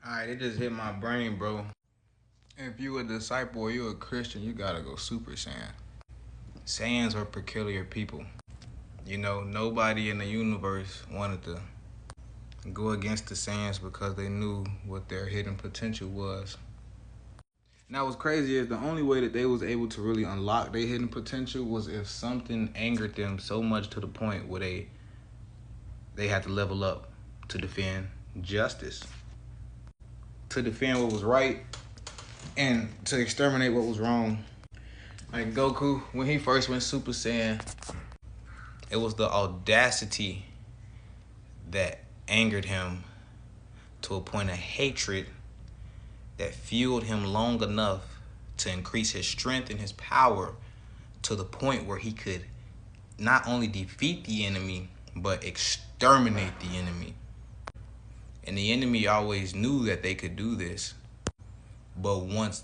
Alright, it just hit my brain, bro. If you a disciple or you a Christian, you gotta go Super Saiyan. Saiyans are peculiar people. You know, nobody in the universe wanted to go against the Saiyans because they knew what their hidden potential was. Now, what's crazy is the only way that they was able to really unlock their hidden potential was if something angered them so much to the point where they had to level up to defend justice, to defend what was right, and to exterminate what was wrong. Like Goku, when he first went Super Saiyan, it was the audacity that angered him to a point of hatred that fueled him long enough to increase his strength and his power to the point where he could not only defeat the enemy, but exterminate the enemy. And the enemy always knew that they could do this. But once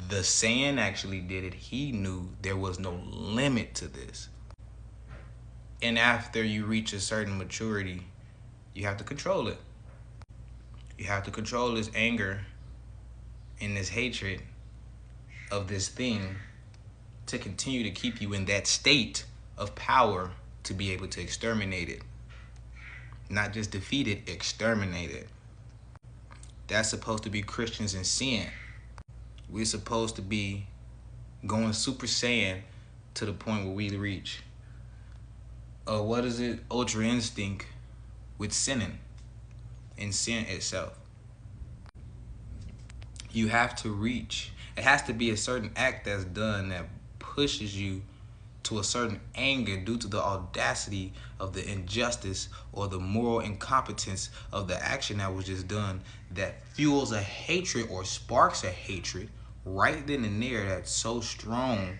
the Saiyan actually did it, he knew there was no limit to this. And after you reach a certain maturity, you have to control it. You have to control this anger and this hatred of this thing to continue to keep you in that state of power to be able to exterminate it. Not just defeat it, exterminate it. That's supposed to be Christians in sin. We're supposed to be going Super Saiyan to the point where we reach Ultra Instinct with sinning and sin itself. You have to reach. It has to be a certain act that's done that pushes you to a certain anger due to the audacity of the injustice or the moral incompetence of the action that was just done, that fuels a hatred or sparks a hatred right then and there that's so strong,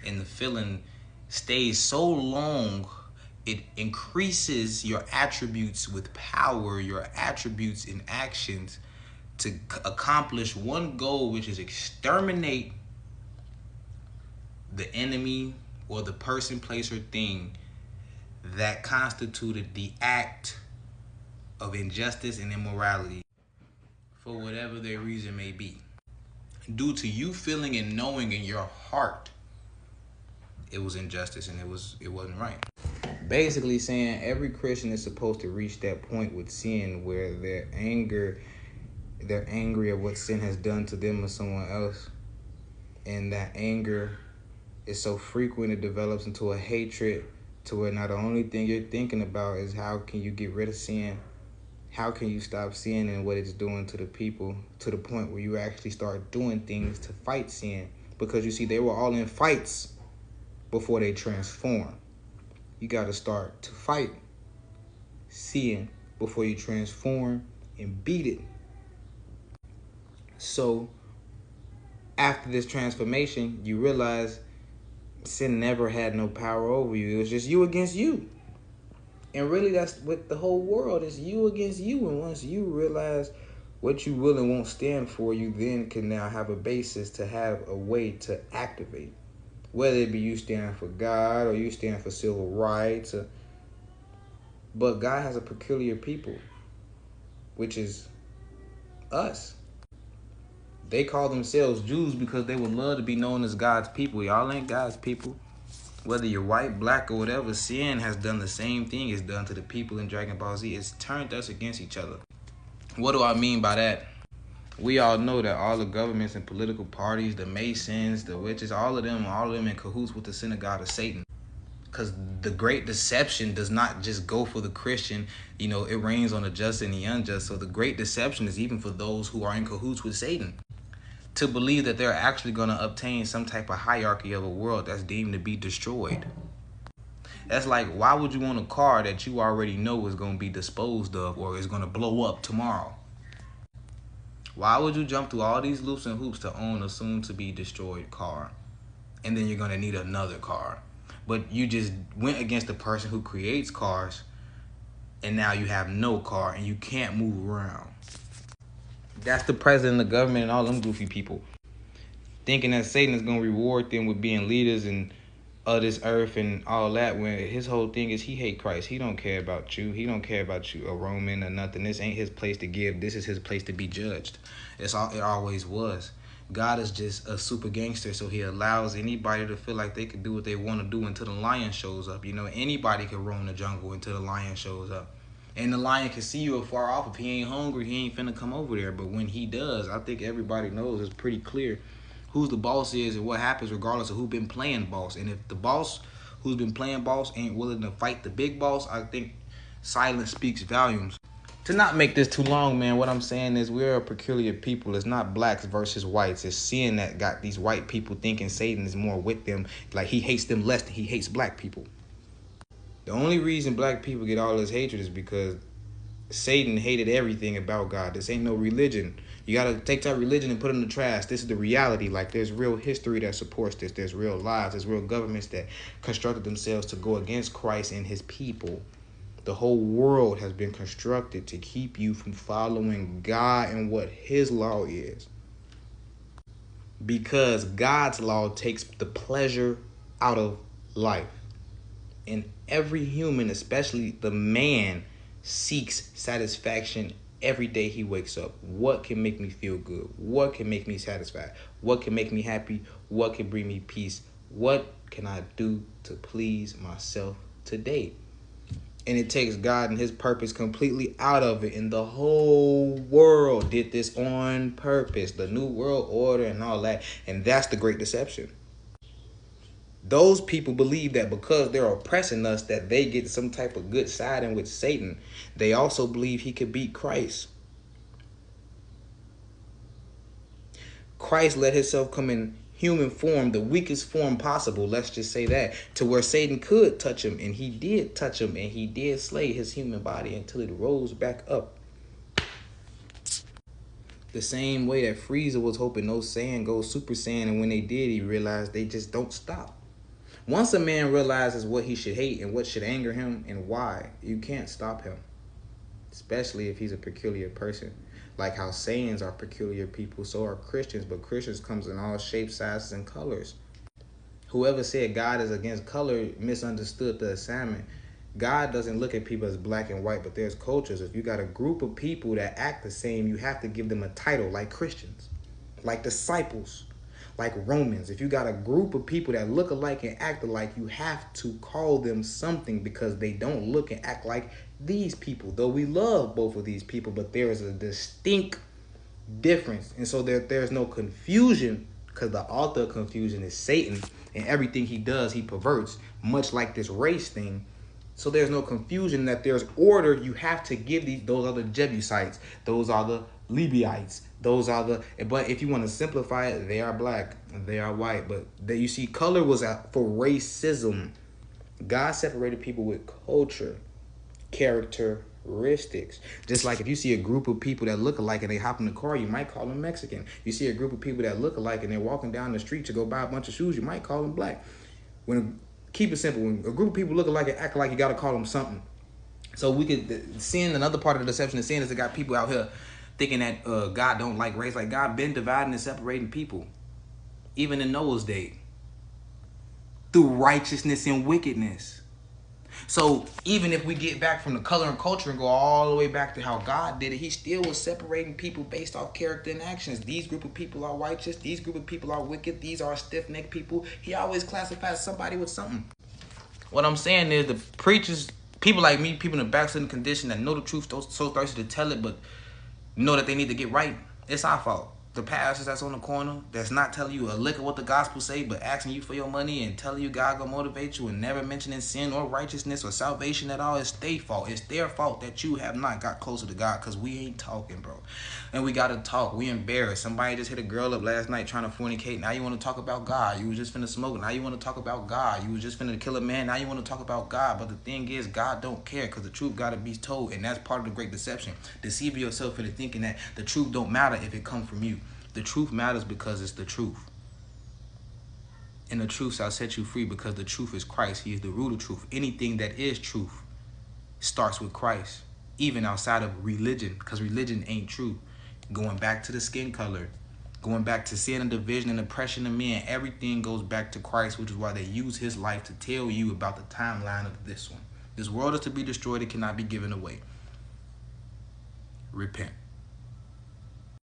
and the feeling stays so long, it increases your attributes with power, your attributes in actions to accomplish one goal, which is exterminate the enemy or the person, place, or thing that constituted the act of injustice and immorality for whatever their reason may be. Due to you feeling and knowing in your heart it was injustice and it wasn't right. Basically saying every Christian is supposed to reach that point with sin where they're angry of what sin has done to them or someone else, and that anger is so frequent it develops into a hatred to where now the only thing you're thinking about is how can you get rid of sin, how can you stop sin and what it's doing to the people, to the point where you actually start doing things to fight sin. Because you see, they were all in fights before they transform. You got to start to fight sin before you transform and beat it. So after this transformation, you realize sin never had no power over you. It was just you against you. And really, that's what the whole world is, you against you. And once you realize what you will and won't stand for, you then can now have a basis to have a way to activate. Whether it be you stand for God or you stand for civil rights. But God has a peculiar people, which is us. They call themselves Jews because they would love to be known as God's people. Y'all ain't God's people. Whether you're white, black, or whatever, sin has done the same thing it's done to the people in Dragon Ball Z. It's turned us against each other. What do I mean by that? We all know that all the governments and political parties, the Masons, the witches, all of them in cahoots with the synagogue of Satan. Because the great deception does not just go for the Christian. You know, it rains on the just and the unjust. So the great deception is even for those who are in cahoots with Satan, to believe that they're actually going to obtain some type of hierarchy of a world that's deemed to be destroyed. That's like, why would you want a car that you already know is going to be disposed of or is going to blow up tomorrow? Why would you jump through all these loops and hoops to own a soon-to-be destroyed car? And then you're going to need another car. But you just went against the person who creates cars, and now you have no car and you can't move around. That's the president, the government, and all them goofy people thinking that Satan is going to reward them with being leaders and of this earth and all that, when his whole thing is he hate Christ. He don't care about you. He don't care about you, a Roman or nothing. This ain't his place to give. This is his place to be judged. It always was. God is just a super gangster, so he allows anybody to feel like they can do what they want to do until the lion shows up. You know, anybody can roam the jungle until the lion shows up. And the lion can see you afar off. If he ain't hungry, he ain't finna come over there. But when he does, I think everybody knows it's pretty clear who's the boss is and what happens regardless of who been playing boss. And if the boss who's been playing boss ain't willing to fight the big boss, I think silence speaks volumes. To not make this too long, man, what I'm saying is we're a peculiar people. It's not blacks versus whites. It's sin that got these white people thinking Satan is more with them. Like he hates them less than he hates black people. The only reason black people get all this hatred is because Satan hated everything about God. This ain't no religion. You got to take that religion and put it in the trash. This is the reality. Like, there's real history that supports this. There's real lives. There's real governments that constructed themselves to go against Christ and his people. The whole world has been constructed to keep you from following God and what his law is. Because God's law takes the pleasure out of life. And every human, especially the man, seeks satisfaction every day he wakes up. What can make me feel good? What can make me satisfied? What can make me happy? What can bring me peace? What can I do to please myself today? And it takes God and his purpose completely out of it. And the whole world did this on purpose. The New World Order and all that. And that's the great deception. Those people believe that because they're oppressing us, that they get some type of good siding with Satan. They also believe he could beat Christ. Christ let himself come in human form, the weakest form possible, let's just say that, to where Satan could touch him. And he did touch him, and he did slay his human body until it rose back up. The same way that Frieza was hoping no Saiyan goes Super Saiyan, and when they did, he realized they just don't stop. Once a man realizes what he should hate and what should anger him and why, you can't stop him. Especially if he's a peculiar person. Like how Saiyans are peculiar people, so are Christians. But Christians comes in all shapes, sizes, and colors. Whoever said God is against color misunderstood the assignment. God doesn't look at people as black and white, but there's cultures. If you got a group of people that act the same, you have to give them a title, like Christians, like disciples, like Romans. If you got a group of people that look alike and act alike, you have to call them something because they don't look and act like these people. Though we love both of these people, but there is a distinct difference. And so there's no confusion, because the author of confusion is Satan, and everything he does, he perverts, much like this race thing. So there's no confusion, that there's order. You have to give those are the Jebusites, those are the Levites, those are the, but if you want to simplify it, they are black, they are white. But you see, color was for racism. God separated people with culture, characteristics. Just like if you see a group of people that look alike and they hop in the car, you might call them Mexican. You see a group of people that look alike and they're walking down the street to go buy a bunch of shoes, you might call them black. Keep it simple. When a group of people look alike and act alike, you got to call them something. So we could sin. Another part of the deception of sin is that got people out here thinking that God don't like race. Like, God been dividing and separating people, even in Noah's day, through righteousness and wickedness. So even if we get back from the color and culture and go all the way back to how God did it, he still was separating people based off character and actions. These group of people are righteous. These group of people are wicked. These are stiff-necked people. He always classifies somebody with something. What I'm saying is the preachers, people like me, people in the backslidden condition that know the truth, so thirsty to tell it, but know that they need to get right, it's our fault. The pastors that's on the corner that's not telling you a lick of what the gospel say, but asking you for your money and telling you God gonna motivate you and never mentioning sin or righteousness or salvation at all, it's their fault. It's their fault that you have not got closer to God, because we ain't talking, bro. And we gotta talk. We embarrassed. Somebody just hit a girl up last night trying to fornicate. Now you want to talk about God. You was just finna smoke. Now you want to talk about God. You was just finna kill a man. Now you want to talk about God. But the thing is, God don't care, because the truth gotta be told, and that's part of the great deception. Deceive yourself into thinking that the truth don't matter if it comes from you. The truth matters because it's the truth. And the truth shall set you free, because the truth is Christ. He is the root of truth. Anything that is truth starts with Christ, even outside of religion, because religion ain't true. Going back to the skin color, Going back to sin and division and oppression of men, everything goes back to Christ, which is why they use his life to tell you about the timeline of this one. This world is to be destroyed. It cannot be given away. Repent.